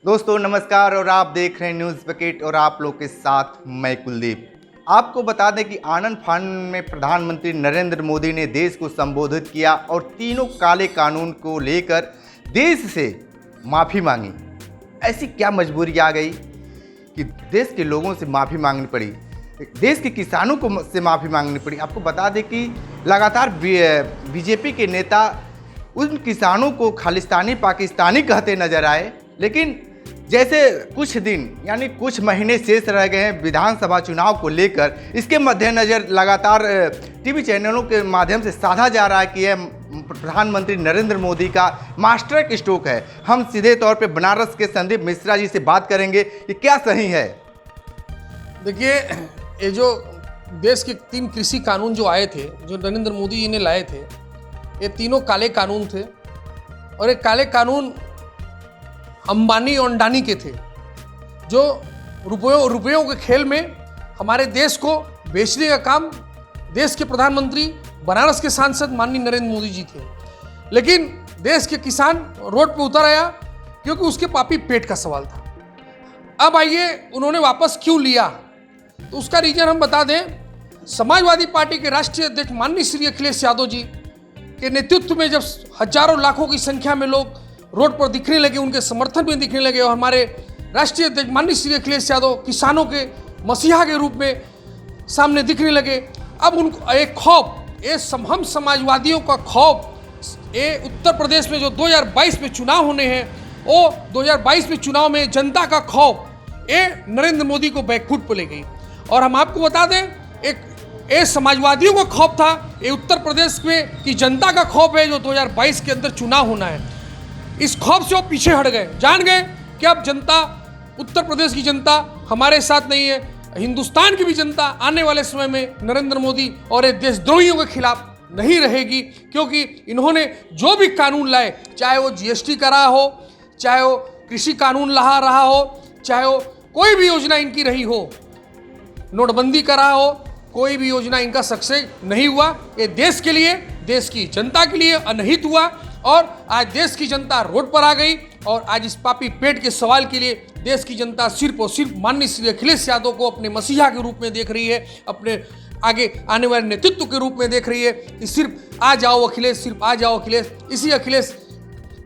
दोस्तों नमस्कार और आप देख रहे हैं न्यूज़ बकेट और आप लोग के साथ मैं कुलदीप। आपको बता दें कि आनंद फानन में प्रधानमंत्री नरेंद्र मोदी ने देश को संबोधित किया और तीनों काले कानून को लेकर देश से माफ़ी मांगी। ऐसी क्या मजबूरी आ गई कि देश के लोगों से माफ़ी मांगनी पड़ी, देश के किसानों को से माफ़ी मांगनी पड़ी। आपको बता दें कि लगातार बीजेपी के नेता उन किसानों को खालिस्तानी पाकिस्तानी कहते नजर आए, लेकिन जैसे कुछ दिन यानी कुछ महीने शेष रह गए हैं विधानसभा चुनाव को लेकर, इसके मद्देनज़र लगातार टीवी चैनलों के माध्यम से साधा जा रहा है कि यह प्रधानमंत्री नरेंद्र मोदी का मास्टर स्ट्रोक है। हम सीधे तौर पे बनारस के संदीप मिश्रा जी से बात करेंगे कि क्या सही है। देखिए, ये जो देश के 3 कृषि कानून जो आए थे, जो नरेंद्र मोदी जी ने लाए थे, ये तीनों काले कानून थे और ये काले कानून अंबानी और अंडानी के थे, जो रुपयों के खेल में हमारे देश को बेचने का काम देश के प्रधानमंत्री, बनारस के सांसद माननीय नरेंद्र मोदी जी थे। लेकिन देश के किसान रोड पर उतर आया क्योंकि उसके पापी पेट का सवाल था। अब आइए उन्होंने वापस क्यों लिया, तो उसका रीजन हम बता दें। समाजवादी पार्टी के राष्ट्रीय अध्यक्ष माननीय श्री अखिलेश यादव जी के नेतृत्व में जब हजारों लाखों की संख्या में लोग रोड पर दिखने लगे, उनके समर्थन में दिखने लगे और हमारे राष्ट्रीय अध्यक्ष माननीय श्री अखिलेश यादव किसानों के मसीहा के रूप में सामने दिखने लगे। अब उनको एक खौफ, हम समाजवादियों का खौफ, ये उत्तर प्रदेश में जो 2022 में चुनाव होने हैं, वो 2022 में चुनाव में जनता का खौफ ये नरेंद्र मोदी को बैकफुट पर ले गई। और हम आपको बता दें, ये समाजवादियों का खौफ था, ये उत्तर प्रदेश में की जनता का खौफ है जो 2022 के अंदर चुनाव होना है। इस खौफ से वो पीछे हट गए, जान गए कि अब जनता, उत्तर प्रदेश की जनता हमारे साथ नहीं है, हिंदुस्तान की भी जनता आने वाले समय में नरेंद्र मोदी और ये देशद्रोहियों के खिलाफ नहीं रहेगी। क्योंकि इन्होंने जो भी कानून लाए, चाहे वो जीएसटी का रहा हो, चाहे वो कृषि कानून ला रहा हो, चाहे वो कोई भी योजना इनकी रही हो, नोटबंदी का रहा हो, कोई भी योजना इनका सक्सेस नहीं हुआ। ये देश के लिए, देश की जनता के लिए अनहित हुआ और आज देश की जनता रोड पर आ गई और आज इस पापी पेट के सवाल के लिए देश की जनता सिर्फ और सिर्फ माननीय श्री अखिलेश यादव को अपने मसीहा के रूप में देख रही है, अपने आगे आने वाले नेतृत्व के रूप में देख रही है कि सिर्फ आ जाओ अखिलेश, सिर्फ आ जाओ अखिलेश। इसी अखिलेश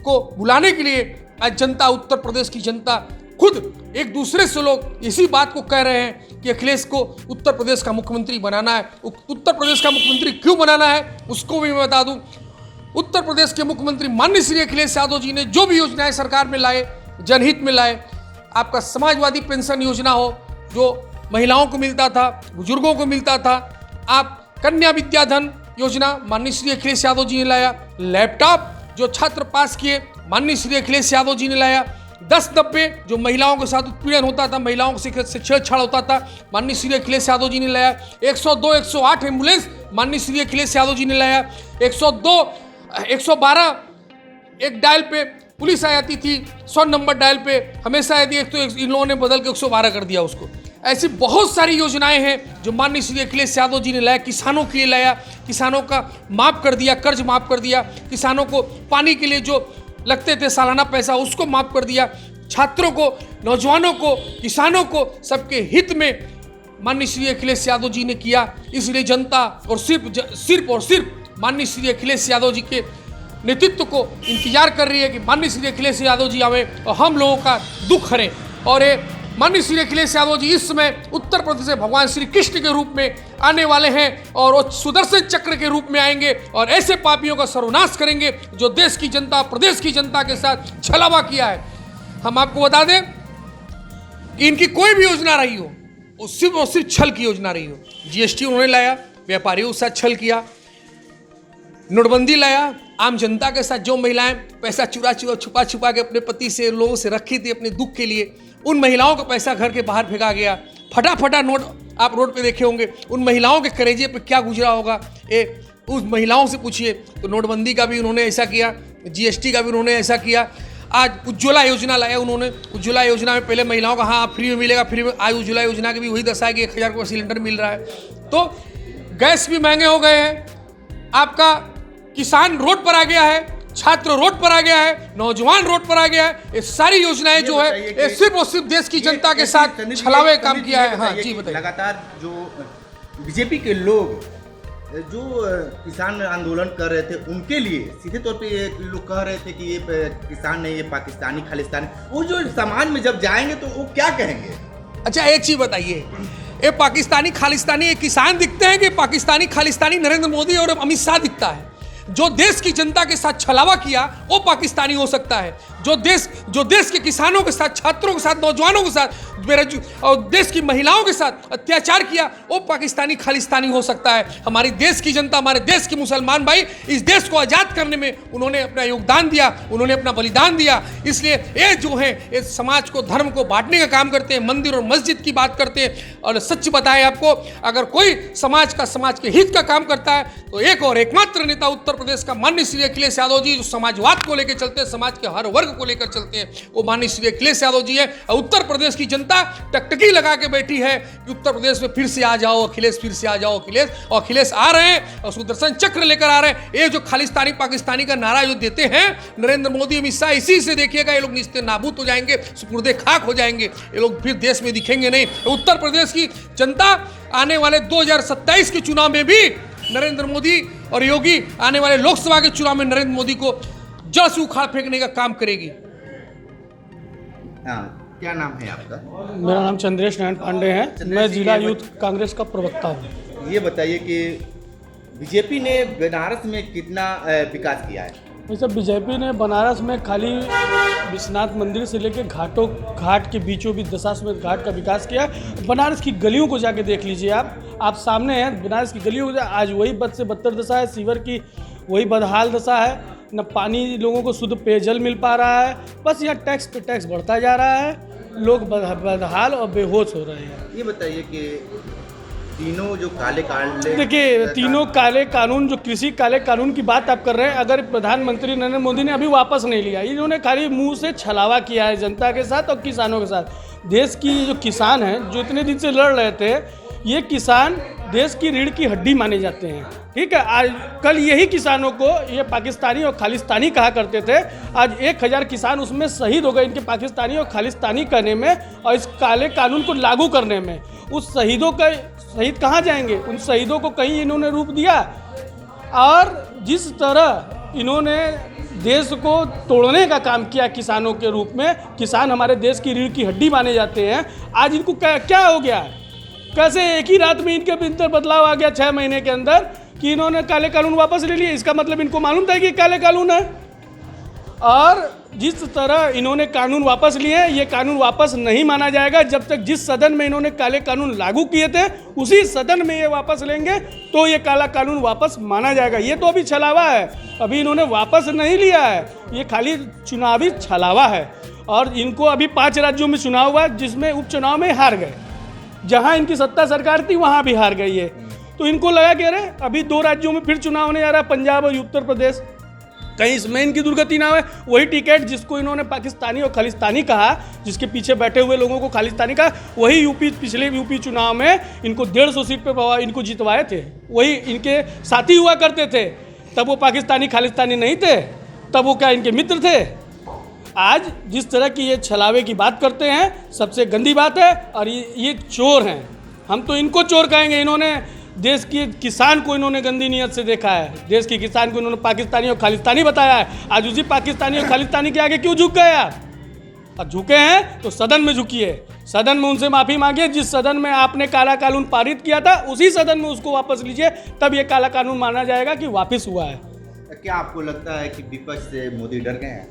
को बुलाने के लिए आज जनता, उत्तर प्रदेश की जनता खुद एक दूसरे से लोग इसी बात को कह रहे हैं कि अखिलेश को उत्तर प्रदेश का मुख्यमंत्री बनाना है। उत्तर प्रदेश का मुख्यमंत्री क्यों बनाना है उसको भी मैं बता दूं। उत्तर प्रदेश के मुख्यमंत्री माननीय श्री अखिलेश यादव जी ने जो भी योजनाएं सरकार में लाए, जनहित में लाए। आपका समाजवादी पेंशन योजना हो जो महिलाओं को मिलता था, बुजुर्गों को मिलता था, आप कन्या विद्याधन योजना माननीय श्री अखिलेश यादव जी ने लाया, लैपटॉप जो छात्र पास किए माननीय श्री अखिलेश यादव जी ने लाया, 10-90 जो महिलाओं के साथ उत्पीड़न होता था, महिलाओं से छेड़छाड़ होता था, माननीय श्री अखिलेश यादव जी ने लाया, 102, 108 एम्बुलेंस माननीय श्री अखिलेश यादव जी ने लाया, 102, 112 एक डायल पे पुलिस आ जाती थी, 100 नंबर डायल पे हमेशा यदि एक तो इन लोगों ने बदल के 112 कर दिया उसको। ऐसी बहुत सारी योजनाएं हैं जो माननीय श्री अखिलेश यादव जी ने लाया, किसानों के लिए लाया, किसानों का माफ़ कर दिया, कर्ज माफ़ कर दिया, किसानों को पानी के लिए जो लगते थे सालाना पैसा उसको माफ़ कर दिया, छात्रों को, नौजवानों को, किसानों को, सबके हित में माननीय श्री अखिलेश यादव जी ने किया। इसलिए जनता और सिर्फ माननीय श्री अखिलेश यादव जी के नेतृत्व को इंतजार कर रही है कि माननीय श्री अखिलेश यादव जी आवे और हम लोगों का दुख हरें। और ये माननीय श्री अखिलेश यादव जी इस समय उत्तर प्रदेश से भगवान श्री कृष्ण के रूप में आने वाले हैं और वो सुदर्शन चक्र के रूप में आएंगे और ऐसे पापियों का सर्वनाश करेंगे जो देश की जनता, प्रदेश की जनता के साथ छलावा किया है। हम आपको बता दें कि इनकी कोई भी योजना रही हो, वो सिर्फ छल की योजना रही हो। जीएसटी उन्होंने लाया, व्यापारियों के साथ छल किया, नोटबंदी लाया, आम जनता के साथ जो महिलाएं पैसा छुपा के अपने पति से, लोगों से रखी थी अपने दुख के लिए, उन महिलाओं का पैसा घर के बाहर फेंका गया। फटा नोट आप रोड पे देखे होंगे, उन महिलाओं के कलेजे पे क्या गुजरा होगा उस महिलाओं से पूछिए। तो नोटबंदी का भी उन्होंने ऐसा किया, जीएसटी का भी उन्होंने ऐसा किया। आज उज्ज्वला योजना लाया उन्होंने, उज्ज्वला योजना में पहले महिलाओं का हाँ फ्री में मिलेगा, फ्री में, आज उज्ज्वला योजना की भी वही दशा है कि 1000 का सिलेंडर मिल रहा है। तो गैस भी महंगे हो गए हैं, आपका किसान रोड पर आ गया है, छात्र रोड पर आ गया है, नौजवान रोड पर आ गया है। ये सारी योजनाएं जो है ये सिर्फ और सिर्फ देश की जनता के साथ छलावे काम किया है। हाँ जी बताइए। लगातार जो बीजेपी के लोग जो किसान आंदोलन कर रहे थे उनके लिए सीधे तौर पे ये लोग कह रहे थे कि ये किसान नहीं, ये पाकिस्तानी खालिस्तानी, वो जो समाज में जब जाएंगे तो वो क्या कहेंगे? अच्छा एक चीज बताइए, ये पाकिस्तानी खालिस्तानी ये किसान दिखते हैं कि पाकिस्तानी खालिस्तानी नरेंद्र मोदी और अमित शाह दिखता है? जो देश की जनता के साथ छलावा किया वो पाकिस्तानी हो सकता है। जो देश के किसानों के साथ, छात्रों के साथ, नौजवानों के साथ, और देश की महिलाओं के साथ अत्याचार किया वो पाकिस्तानी खालिस्तानी हो सकता है। हमारी देश की जनता, हमारे देश के मुसलमान भाई इस देश को आज़ाद करने में उन्होंने अपना योगदान दिया, उन्होंने अपना बलिदान दिया। इसलिए ये जो है ये समाज को, धर्म को बांटने का काम करते हैं, मंदिर और मस्जिद की बात करते हैं। और सच बताएं आपको, अगर कोई समाज के हित का काम करता है तो एक और एकमात्र नेता उत्तर प्रदेश का माननीय श्री अखिलेश यादव जी, जो समाजवाद को लेकर चलते हैं, समाज के हर वर्ग को लेकर चलते हैं, वो माननीय श्री अखिलेश यादव जी है। और उत्तर प्रदेश की जनता टकटकी लगा के बैठी है कि उत्तर प्रदेश में फिर से आ जाओ अखिलेश, फिर से आ जाओ अखिलेश। और अखिलेश आ रहे हैं और सुदर्शन चक्र लेकर आ रहे हैं। ये जो खालिस्तानी पाकिस्तानी का नारा जो देते हैं नरेंद्र मोदी, अमित शाह, इसी से देखिएगा ये लोग निस्ते नाबूद हो जाएंगे, सुपुर्दे खाक हो जाएंगे, ये लोग फिर देश में दिखेंगे नहीं। उत्तर प्रदेश की जनता आने वाले 2027 के चुनाव में भी नरेंद्र मोदी और योगी, आने वाले लोकसभा के चुनाव में नरेंद्र मोदी को जड़ से उखाड़ फेंकने का काम करेगी। हाँ, क्या नाम है आपका? मेरा नाम चंद्रेश नारायण पांडे है। मैं जिला यूथ कांग्रेस का प्रवक्ता हूँ। ये बताइए कि बीजेपी ने बनारस में कितना विकास किया है? वैसे बीजेपी ने बनारस में खाली विश्वनाथ मंदिर से लेकर घाट के बीचों बीच दशाश्वमेध घाट का विकास किया। बनारस की गलियों को जाके देख लीजिए आप सामने हैं बनारस की गलियों को। आज वही बद से बदतर दशा है, सीवर की वही बदहाल दशा है, न पानी लोगों को शुद्ध पेयजल मिल पा रहा है। बस यहाँ टैक्स पे टैक्स बढ़ता जा रहा है, लोग बदहाल और बेहोश हो रहे हैं। ये बताइए कि तीनों जो काले कानून, देखिए तीनों काले कानून, जो कृषि काले कानून की बात आप कर रहे हैं, अगर प्रधानमंत्री नरेंद्र मोदी ने अभी वापस नहीं लिया, इन्होंने खाली मुंह से छलावा किया है जनता के साथ और किसानों के साथ। देश की जो किसान हैं, जो इतने दिन से लड़ रहे थे, ये किसान देश की रीढ़ की हड्डी माने जाते हैं। ठीक है, आज कल यही किसानों को ये पाकिस्तानी और खालिस्तानी कहा करते थे, आज 1000 किसान उसमें शहीद हो गए इनके पाकिस्तानी और खालिस्तानी कहने में और इस काले कानून को लागू करने में। उस शहीदों का शहीद कहाँ जाएंगे? उन शहीदों को कहीं इन्होंने रूप दिया। और जिस तरह इन्होंने देश को तोड़ने का काम किया किसानों के रूप में, किसान हमारे देश की रीढ़ की हड्डी माने जाते हैं, आज इनको क्या हो गया? कैसे एक ही रात में इनके भीतर बदलाव आ गया 6 महीने के अंदर कि इन्होंने काले कानून वापस ले लिए? इसका मतलब इनको मालूम था कि काले कानून है। और जिस तरह इन्होंने कानून वापस लिए, ये कानून वापस नहीं माना जाएगा जब तक जिस सदन में इन्होंने काले कानून लागू किए थे उसी सदन में ये वापस लेंगे तो ये काला कानून वापस माना जाएगा। ये तो अभी छलावा है, अभी इन्होंने वापस नहीं लिया है, ये खाली चुनावी छलावा है। और इनको अभी 5 राज्यों में चुनाव हुआ जिसमें उपचुनाव में हार गए, जहाँ इनकी सत्ता सरकार थी वहाँ भी हार गई है। तो इनको लगा कि अरे अभी 2 राज्यों में फिर चुनाव होने जा रहा है, पंजाब और उत्तर प्रदेश, कहीं इसमें इनकी दुर्गति ना हो। वही टिकट जिसको इन्होंने पाकिस्तानी और खालिस्तानी कहा, जिसके पीछे बैठे हुए लोगों को खालिस्तानी कहा, वही पिछले यूपी चुनाव में इनको 150 सीट पे इनको जितवाए थे, वही इनके साथी हुआ करते थे। तब वो पाकिस्तानी खालिस्तानी नहीं थे, तब वो क्या इनके मित्र थे? आज जिस तरह की ये छलावे की बात करते हैं, सबसे गंदी बात है। और ये चोर हैं, हम तो इनको चोर कहेंगे। इन्होंने देश के किसान को इन्होंने गंदी नीयत से देखा है, देश के किसान को इन्होंने पाकिस्तानी और खालिस्तानी बताया है। आज उसी पाकिस्तानी और खालिस्तानी के आगे क्यों झुक गए आप? और झुके हैं तो सदन में झुकिए, सदन में उनसे माफ़ी मांगिए। जिस सदन में आपने काला कानून पारित किया था उसी सदन में उसको वापस लीजिए, तब ये काला कानून माना जाएगा कि वापस हुआ है। क्या आपको लगता है कि विपक्ष से मोदी डर गए हैं?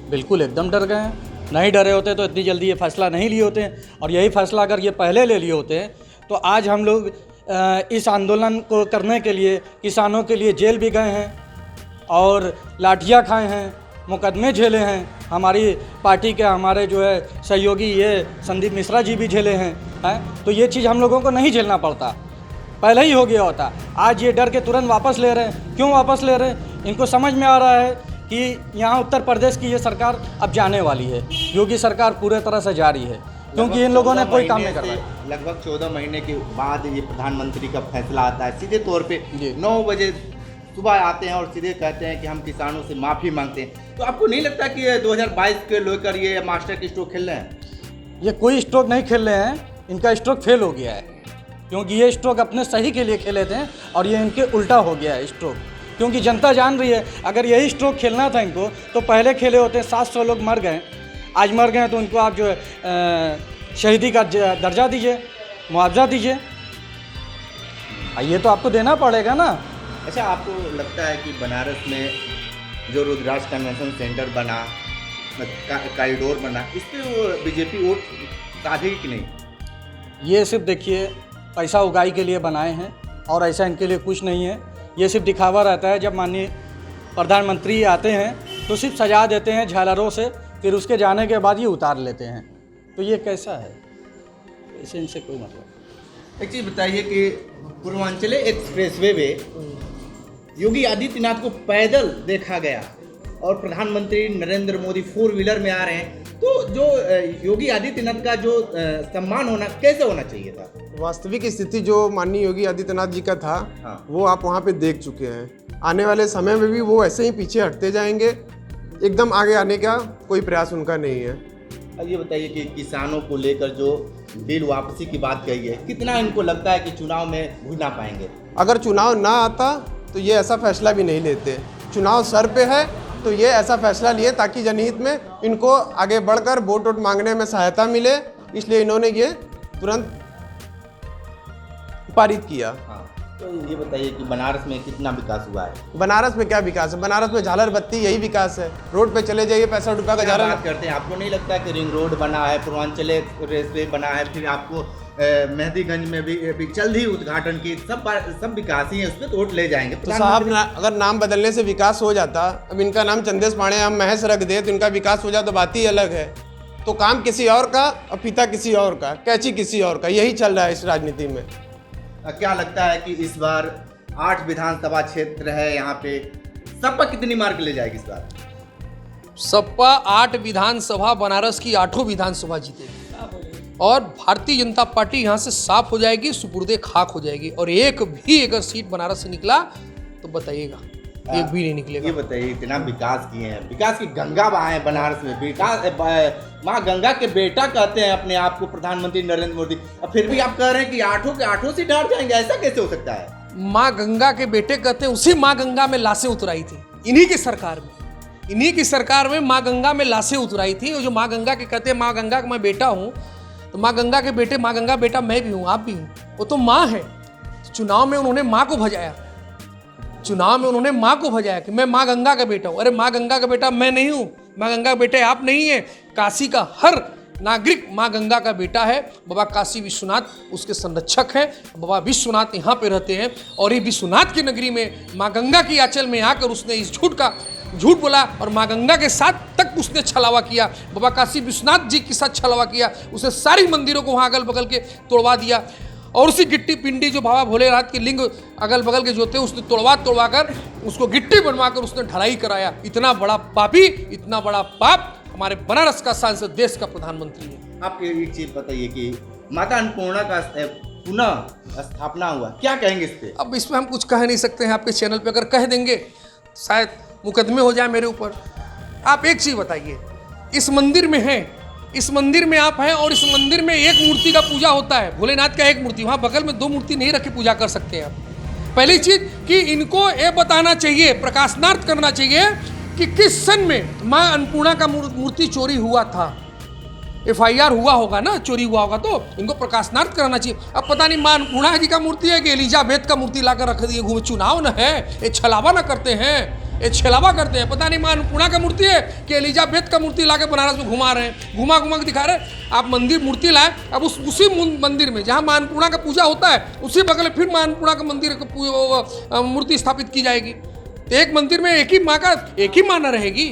बिल्कुल एकदम डर गए हैं। नहीं डरे होते तो इतनी जल्दी ये फैसला नहीं लिए होते हैं। और यही फैसला अगर ये पहले ले लिए होते हैं तो आज हम लोग इस आंदोलन को करने के लिए किसानों के लिए जेल भी गए हैं और लाठियाँ खाए हैं, मुकदमे झेले हैं। हमारी पार्टी के हमारे जो है सहयोगी ये संदीप मिश्रा जी भी झेले हैं। तो ये चीज़ हम लोगों को नहीं झेलना पड़ता, पहले ही हो गया होता। आज ये डर के तुरंत वापस ले रहे हैं। क्यों वापस ले रहे हैं? इनको समझ में आ रहा है कि यहाँ उत्तर प्रदेश की ये सरकार अब जाने वाली है, योगी सरकार पूरे तरह से जारी है, क्योंकि इन लोगों ने कोई काम नहीं करना। लगभग 14 महीने के बाद ये प्रधानमंत्री का फैसला आता है, सीधे तौर पे 9 बजे सुबह आते हैं और सीधे कहते हैं कि हम किसानों से माफ़ी मांगते हैं। तो आपको नहीं लगता कि ये 2022 के लेकर ये मास्टर की स्ट्रोक खेल रहे हैं? ये कोई स्ट्रोक नहीं खेल रहे हैं, इनका स्ट्रोक फेल हो गया है, क्योंकि ये स्ट्रोक अपने सही के लिए खेले थे और ये इनके उल्टा हो गया है स्ट्रोक। क्योंकि जनता जान रही है, अगर यही स्ट्रोक खेलना था इनको तो पहले खेले होते। 700 लोग मर गए, आज मर गए तो उनको आप जो है शहीदी का दर्जा दीजिए, मुआवजा दीजिए, ये तो आपको देना पड़ेगा ना। अच्छा, आपको लगता है कि बनारस में जो रुद्राक्ष कन्वेंशन सेंटर बना, कॉरिडोर बना, इस पर बीजेपी वोट डालेगी कि नहीं? ये सिर्फ देखिए पैसा उगाई के लिए बनाए हैं और ऐसा इनके लिए कुछ नहीं है। ये सिर्फ दिखावा रहता है। जब माननीय प्रधानमंत्री आते हैं तो सिर्फ सजा देते हैं झालरों से, फिर उसके जाने के बाद ये उतार लेते हैं। तो ये कैसा है, इसे इनसे कोई मतलब। एक चीज़ बताइए कि पूर्वांचली एक्सप्रेसवे में योगी आदित्यनाथ को पैदल देखा गया और प्रधानमंत्री नरेंद्र मोदी 4 व्हीलर में आ रहे हैं, तो जो योगी आदित्यनाथ का जो सम्मान होना कैसे होना चाहिए था? वास्तविक स्थिति जो माननीय योगी आदित्यनाथ जी का था, हाँ। वो आप वहाँ पे देख चुके हैं। आने वाले समय में भी वो ऐसे ही पीछे हटते जाएंगे, एकदम आगे आने का कोई प्रयास उनका नहीं है। अब ये बताइए कि किसानों को लेकर जो बिल वापसी की बात कही है, कितना इनको लगता है कि चुनाव में घुस ना पाएंगे? अगर चुनाव ना आता तो ये ऐसा फैसला भी नहीं लेते। चुनाव सर पे है तो ये ऐसा फैसला लिए ताकि जनहित में इनको आगे बढ़कर वोट मांगने में सहायता मिले, इसलिए इन्होंने ये तुरंत पारित किया। हाँ, तो ये बताइए कि बनारस में कितना विकास हुआ है? बनारस में क्या विकास है? बनारस में झालर बत्ती यही विकास है। रोड पे चले जाइए, 65 रुपये का क्या झालर। बात करते हैं, आपको नहीं लगता कि रिंग रोड बना है, पूर्वांचल रेलवे बना है, फिर आपको मेहंदीगंज में भी जल्द ही उद्घाटन की, सब विकास ही है, उस पर तो वोट ले जाएंगे। तो साहब अगर नाम बदलने से विकास हो जाता, अब इनका नाम चंदेश पांडे हम महस रख दे तो इनका विकास हो जाता, तो बात ही अलग है। तो काम किसी और का और पिता किसी और का, कैची किसी और का, यही चल रहा है इस राजनीति में। क्या लगता है कि इस बार 8 विधानसभा क्षेत्र है यहाँ पे, सपा कितनी मार्क ले जाएगी इस बार? सपा 8 विधानसभा, बनारस की 8 विधानसभा जीतेगी और भारतीय जनता पार्टी यहाँ से साफ हो जाएगी, सुपुर्दे खाक हो जाएगी। और एक भी अगर सीट बनारस से निकला तो बताइएगा, एक भी नहीं निकलेगा। ये बताइए, इतना विकास किए हैं, विकास की गंगा बहाए बनारस में, विकास माँ गंगा के बेटा कहते हैं अपने आप को प्रधानमंत्री नरेंद्र मोदी, और फिर भी आप कह रहे हैं कि 8 के 8 सीट हार जाएंगे, ऐसा कैसे हो सकता है? माँ गंगा के बेटे कहते हैं, उसी माँ गंगा में लाशें उतराई थी इन्हीं की सरकार में, इन्हीं की सरकार में माँ गंगा में लाशें उतराई थी। और जो माँ गंगा के कहते हैं माँ गंगा का मैं बेटा हूँ, तो माँ गंगा के बेटे, माँ गंगा बेटा मैं भी हूँ, आप भी हूँ, वो तो माँ है। चुनाव में उन्होंने माँ को भजाया, चुनाव में उन्होंने माँ को भजाया कि मैं माँ गंगा का बेटा हूँ। अरे माँ गंगा का बेटा मैं नहीं हूँ, माँ गंगा का बेटे आप नहीं है। काशी का हर नागरिक माँ गंगा का बेटा है। बाबा काशी विश्वनाथ उसके संरक्षक हैं। बाबा विश्वनाथ यहाँ पे रहते हैं और ये विश्वनाथ की नगरी में माँ गंगा की आंचल में आकर उसने इस झूठ बोला और माँ गंगा के साथ तक उसने छलावा किया। बाबा काशी विश्वनाथ जी के साथ छलावा किया, उसने सारी मंदिरों को वहाँ अगल बगल के तोड़वा दिया और उसी गिट्टी पिंडी जो बाबा भोलेनाथ के लिंग अगल बगल के जो थे उसने तोड़वा कर उसको गिट्टी बनवा कर उसने ढलाई कराया। इतना बड़ा पापी, इतना बड़ा पाप हमारे बनारस का सांसद, देश का प्रधानमंत्री है। आप एक चीज बताइए कि माता अन्नपूर्णा का पुनः स्थापना हुआ, क्या कहेंगे इस पे? अब इसमें हम कुछ कह नहीं सकते हैं आपके चैनल पे, अगर कह देंगे शायद मुकदमे हो जाए मेरे ऊपर। आप एक चीज बताइए, इस मंदिर में है, इस मंदिर में आप हैं और इस मंदिर में एक मूर्ति का पूजा होता है, भोलेनाथ का एक मूर्ति, वहाँ बगल में 2 मूर्ति नहीं रख के पूजा कर सकते हैं आप। पहली चीज कि इनको ये बताना चाहिए, प्रकाशनार्थ करना चाहिए कि किस सन में माँ अन्नपूर्णा का मूर्ति चोरी हुआ था। FIR हुआ होगा ना, चोरी हुआ होगा तो इनको प्रकाशनार्थ कराना चाहिए। अब पता नहीं माँ अन्नपूर्णा जी का मूर्ति है कि एलिजाबेथ का मूर्ति लाकर रख दिए, घूमे, चुनाव न है, ये छलावा ना करते हैं, ये छलावा करते हैं। पता नहीं माँ अन्नपूर्णा का मूर्ति है कि एलिजाबेथ का मूर्ति लाकर बनारस में घुमा रहे हैं, घुमा के दिखा रहे हैं। आप मंदिर मूर्ति लाए, अब उसी मंदिर में जहाँ माँ अन्नपूर्णा का पूजा होता है उसी बगल में फिर माँ अन्नपूर्णा का मंदिर मूर्ति स्थापित की जाएगी। तो एक मंदिर में एक ही माँ न रहेगी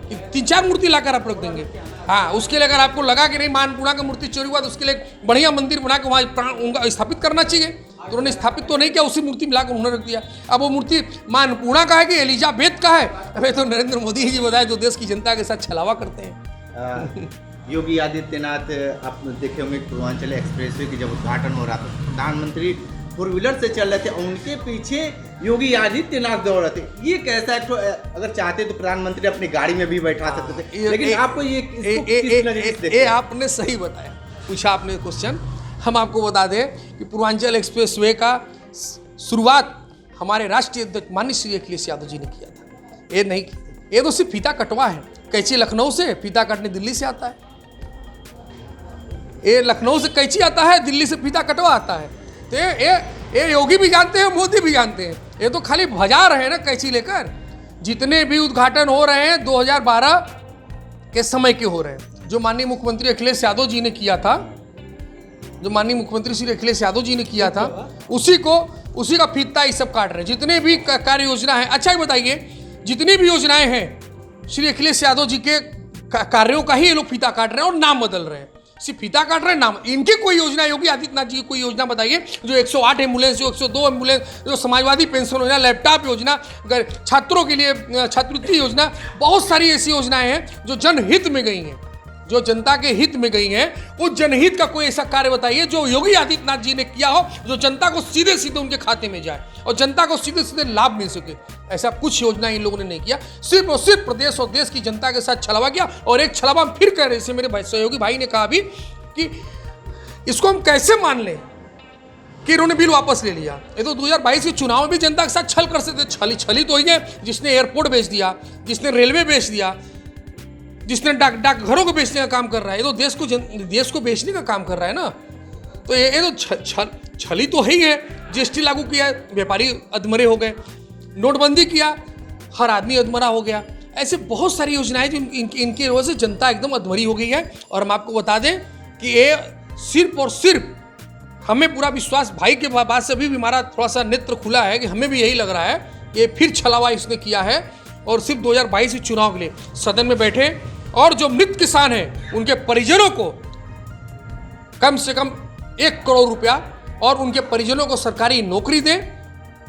कि 3-4 मूर्ति लाकर आप रख देंगे। हाँ, उसके लिए अगर आपको लगा कि नहीं माँ अन्नपूर्णा का मूर्ति चोरी हुआ तो उसके लिए बढ़िया मंदिर बना के वहाँ स्थापित करना चाहिए। तो उन्होंने स्थापित तो नहीं किया, उसी मूर्ति में लाकर उन्होंने रख दिया। अब वो मूर्ति माँ अन्नपूर्णा का है कि एलिजाबेथ का है, अबे तो नरेंद्र मोदी जी बताए जो देश की जनता के साथ छलावा करते हैं। योगी आदित्यनाथ, आप देखे होंगे पूर्वांचल एक्सप्रेसवे की जब उद्घाटन हो रहा था, प्रधानमंत्री फोर व्हीलर से चल रहे थे, उनके पीछे योगी आदित्यनाथ दौड़ रहे थे। ये कैसा है? अगर चाहते तो प्रधानमंत्री अपनी गाड़ी में भी बैठा सकते थे, लेकिन आपको ये आपने सही बताया, पूछा आपने क्वेश्चन। हम आपको बता दें कि पूर्वांचल एक्सप्रेसवे का शुरुआत हमारे राष्ट्रीय अध्यक्ष माननीय श्री अखिलेश यादव जी ने किया था। ये नहीं, ये तो सिर्फ फीता कटवा है। कैंची लखनऊ से, फीता काटने दिल्ली से आता है। ये लखनऊ से कैंची आता है, दिल्ली से फीता कटवा आता है। तो ये योगी भी जानते हैं, मोदी भी जानते हैं। ये तो खाली भजा रहे हैं ना कैंची लेकर। जितने भी उद्घाटन हो रहे हैं 2012 के समय के हो रहे हैं। जो माननीय मुख्यमंत्री अखिलेश यादव जी ने किया था, जो माननीय मुख्यमंत्री श्री अखिलेश यादव जी ने किया था, उसी का फीता ये सब काट रहे हैं। जितने भी कार्य योजना है, अच्छा ही बताइए, जितनी भी योजनाएं हैं श्री अखिलेश यादव जी के कार्यों का ही ये लोग फीता काट रहे हैं और नाम बदल रहे हैं। सिर्फ फीता काट रहे हैं, नाम। इनकी कोई योजना, योगी आदित्यनाथ जी की कोई योजना बताइए जो 108 एम्बुलेंस, जो 102 एम्बुलेंस, जो समाजवादी पेंशन योजना, लैपटॉप योजना, छात्रों के लिए छात्रवृत्ति योजना, बहुत सारी ऐसी योजनाएं हैं जो जनहित में गई हैं, जो जनता के हित में गई हैं। उस जनहित का कोई ऐसा कार्य बताइए जो योगी आदित्यनाथ जी ने किया हो, जो जनता को सीधे सीधे उनके खाते में जाए और जनता को सीधे सीधे लाभ मिल सके। ऐसा कुछ योजना इन लोगों ने नहीं किया। सिर्फ और सिर्फ प्रदेश और देश की जनता के साथ छलावा किया। और एक छलावा हम फिर कह रहे, जैसे मेरे सहयोगी भाई ने कहा भी कि इसको हम कैसे मान लें कि इन्होंने बिल वापस ले लिया। ये तो 2022 के चुनाव में भी जनता के साथ छल कर सकते थे। छली तो ही है, जिसने एयरपोर्ट बेच दिया, जिसने रेलवे बेच दिया, जिसने डाकघरों को बेचने का काम कर रहा है। ये तो देश को बेचने का काम कर रहा है ना। तो ये तो छली तो ही है। जीएसटी लागू किया, व्यापारी अधमरे हो गए। नोटबंदी किया, हर आदमी अधमरा हो गया। ऐसे बहुत सारी योजनाएं जो इनकी वजह से जनता एकदम अधमरी हो गई है। और हम आपको बता दें कि ये सिर्फ और सिर्फ हमें पूरा विश्वास, भाई के बात से अभी भी हमारा थोड़ा सा नेत्र खुला है कि हमें भी यही लग रहा है, ये फिर छलावा इसने किया है। और सिर्फ 2022 के चुनाव के लिए सदन में बैठे और जो मृत किसान हैं उनके परिजनों को कम से कम 1 करोड़ रुपया और उनके परिजनों को सरकारी नौकरी दें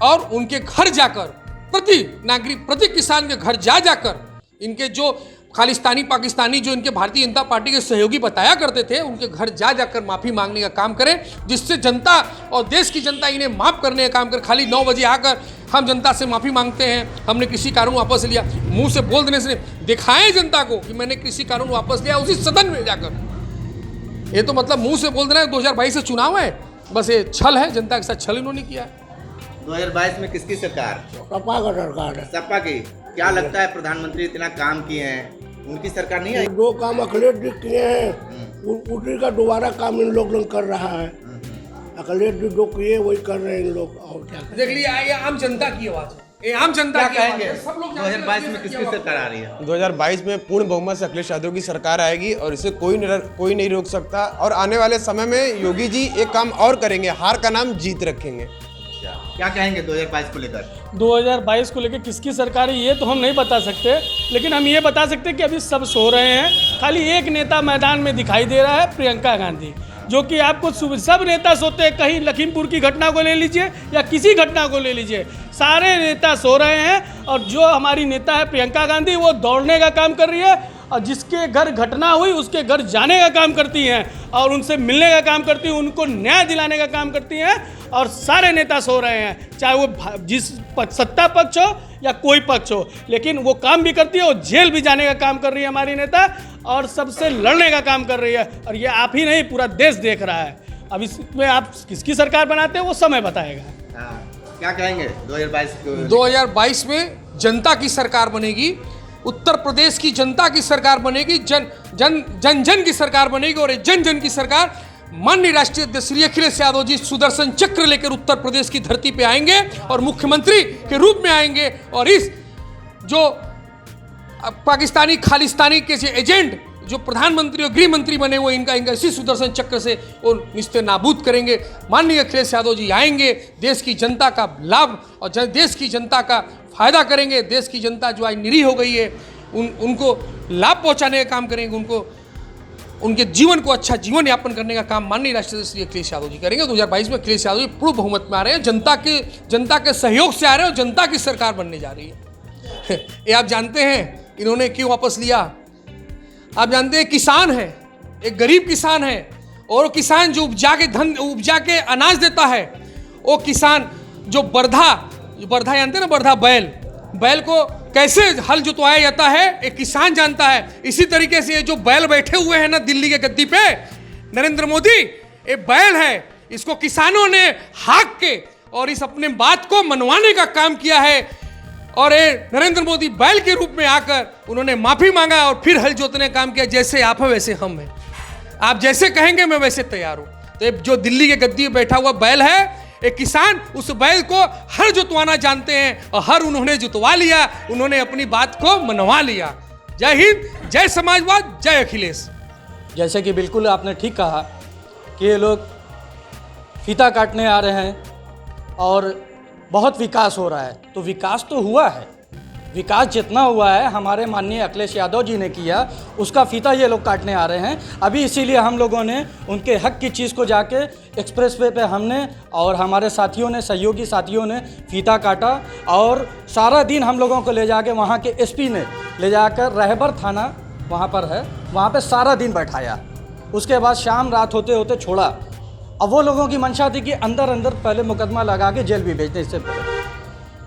और उनके घर जाकर प्रति किसान के घर जाकर इनके जो खालिस्तानी पाकिस्तानी जो इनके भारतीय जनता पार्टी के सहयोगी बताया करते थे, उनके घर जाकर माफ़ी मांगने का काम करें, जिससे जनता और देश की जनता इन्हें माफ़ करने का काम करे। खाली 9 बजे आकर हम जनता से माफ़ी मांगते हैं, हमने कृषि कानून वापस लिया, मुंह से बोल देने से दिखाएं जनता को कि मैंने कृषि कानून वापस लिया उसी सदन में जाकर। ये तो मतलब मुंह से बोल देना है 2022 से चुनाव है, बस ये छल है, जनता के साथ छल इन्होंने किया है। 2022 में किसकी सरकार? सपा का सरकार है। सपा की। क्या लगता है प्रधानमंत्री इतना काम किए हैं, उनकी सरकार नहीं आई? जो काम अखिलेश जी किए हैं उसी का दोबारा काम इन लोग कर रहा है। अखिलेश जी जो किए वही कर रहे हैं इन लोग। और क्या देख लिया, ये आम जनता की आवाज है, ये आम जनता की आवाज है। सब लोग 2022 में किसकी सरकार आ रही है? 2022 में पूर्ण बहुमत से अखिलेश यादव की सरकार आएगी और इसे कोई नहीं रोक सकता। और आने वाले समय में योगी जी एक काम और करेंगे, हार का नाम जीत रखेंगे। क्या कहेंगे 2022 को लेकर? 2022 को लेकर किसकी सरकार है ये तो हम नहीं बता सकते, लेकिन हम ये बता सकते हैं कि अभी सब सो रहे हैं। खाली एक नेता मैदान में दिखाई दे रहा है, प्रियंका गांधी, जो कि आपको सब नेता सोते हैं। कहीं लखीमपुर की घटना को ले लीजिए या किसी घटना को ले लीजिए, सारे नेता सो रहे हैं। और जो हमारी नेता है प्रियंका गांधी, वो दौड़ने का काम कर रही है और जिसके घर घटना हुई उसके घर जाने का काम करती हैं और उनसे मिलने का काम करती हैं, उनको न्याय दिलाने का काम करती हैं। और सारे नेता सो रहे हैं, चाहे वो जिस सत्ता पक्ष हो या कोई पक्ष हो, लेकिन वो काम भी करती है और जेल भी जाने का काम कर रही है हमारी नेता, और सबसे लड़ने का काम कर रही है। और ये आप ही नहीं, पूरा देश देख रहा है। अब इसमें आप किसकी सरकार बनाते हैं वो समय बताएगा। क्या कहेंगे 2022 में जनता की सरकार बनेगी, उत्तर प्रदेश की जनता की सरकार बनेगी, जन की सरकार बनेगी। और जन की सरकार माननीय राष्ट्रीय अध्यक्ष श्री अखिलेश यादव जी सुदर्शन चक्र लेकर उत्तर प्रदेश की धरती पे आएंगे और मुख्यमंत्री के रूप में आएंगे। और इस जो पाकिस्तानी खालिस्तानी के एजेंट जो प्रधानमंत्री और गृह मंत्री बने हुए, इनका इसी सुदर्शन चक्र से वो निस्ते नाबूद करेंगे। माननीय अखिलेश यादव जी आएंगे, देश की जनता का लाभ और देश की जनता का फायदा करेंगे। देश की जनता जो आज निरीह हो गई है उनको लाभ पहुंचाने का काम करेंगे, उनको उनके जीवन को अच्छा जीवन यापन करने का काम माननीय राष्ट्रपति श्री अखिलेश यादव जी करेंगे। 2022 में अखिलेश यादव जी पूर्ण बहुमत में आ रहे हैं, जनता के सहयोग से आ रहे हैं और जनता की सरकार बनने जा रही है। ये आप जानते हैं इन्होंने क्यों वापस लिया? आप जानते हैं किसान है, एक गरीब किसान है, और किसान जो उपजा के अनाज देता है, वो किसान जो बरधा जानते ना, बरधा बैल को कैसे हल जुतवाया जाता है एक किसान जानता है। इसी तरीके से ये जो बैल बैठे हुए हैं ना दिल्ली के गद्दी पे, नरेंद्र मोदी ये बैल है, इसको किसानों ने हाँक के और इस अपने बात को मनवाने का काम किया है। और ये नरेंद्र मोदी बैल के रूप में आकर उन्होंने माफी मांगा और फिर हल जोतने का काम किया। जैसे आप है वैसे हम हैं, आप जैसे कहेंगे मैं वैसे तैयार हूं। तो जो दिल्ली के गद्दी में बैठा हुआ बैल है, एक किसान उस बैल को हर जुतवाना जानते हैं और हर उन्होंने जुतवा लिया, उन्होंने अपनी बात को मनवा लिया। जय हिंद, जय समाजवाद, जय अखिलेश। जैसे कि बिल्कुल आपने ठीक कहा कि ये लोग फीता काटने आ रहे हैं और बहुत विकास हो रहा है। तो विकास तो हुआ है, विकास जितना हुआ है हमारे माननीय अखिलेश यादव जी ने किया, उसका फीता ये लोग काटने आ रहे हैं। अभी इसीलिए हम लोगों ने उनके हक की चीज़ को जाके एक्सप्रेसवे पे हमने और हमारे साथियों ने, सहयोगी साथियों ने फीता काटा और सारा दिन हम लोगों को ले जाके वहाँ के एसपी ने ले जाकर रहबर थाना वहाँ पर है, वहाँ पे सारा दिन बैठाया। उसके बाद शाम रात होते होते छोड़ा। अब वो लोगों की मंशा थी कि अंदर अंदर पहले मुकदमा लगा के जेल भी भेजते इससे पहले,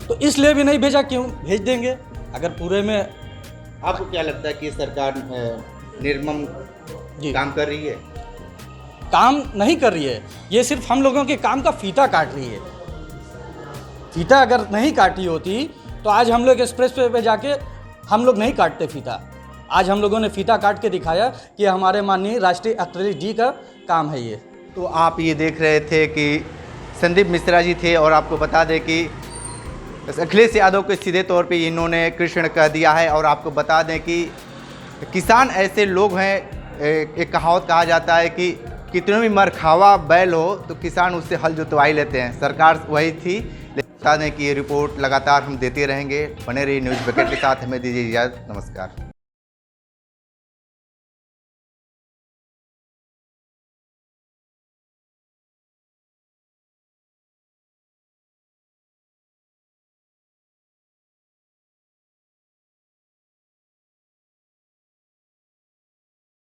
तो इसलिए भी नहीं भेजा। क्यों भेज देंगे अगर पूरे में। आपको क्या लगता है कि सरकार निर्मम काम कर रही है? काम नहीं कर रही है, ये सिर्फ हम लोगों के काम का फीता काट रही है। फीता अगर नहीं काटी होती तो आज हम लोग एक्सप्रेसवे पे जाके हम लोग नहीं काटते फीता। आज हम लोगों ने फीता काट के दिखाया कि हमारे माननीय राष्ट्रीय अखिलेश जी का काम है ये। तो आप ये देख रहे थे कि संदीप मिश्रा जी थे और आपको बता दें कि अखिलेश यादव को सीधे तौर पे इन्होंने कृष्ण कह दिया है। और आपको बता दें कि किसान ऐसे लोग हैं, एक कहावत कहा जाता है कि कितने भी मरखावा बैल हो तो किसान उससे हल जुतवा ही लेते हैं। सरकार वही थी। बता दें कि ये रिपोर्ट लगातार हम देते रहेंगे। बने रहिए न्यूज़ बकेट के साथ, हमें दीजिए इजाज़त। नमस्कार।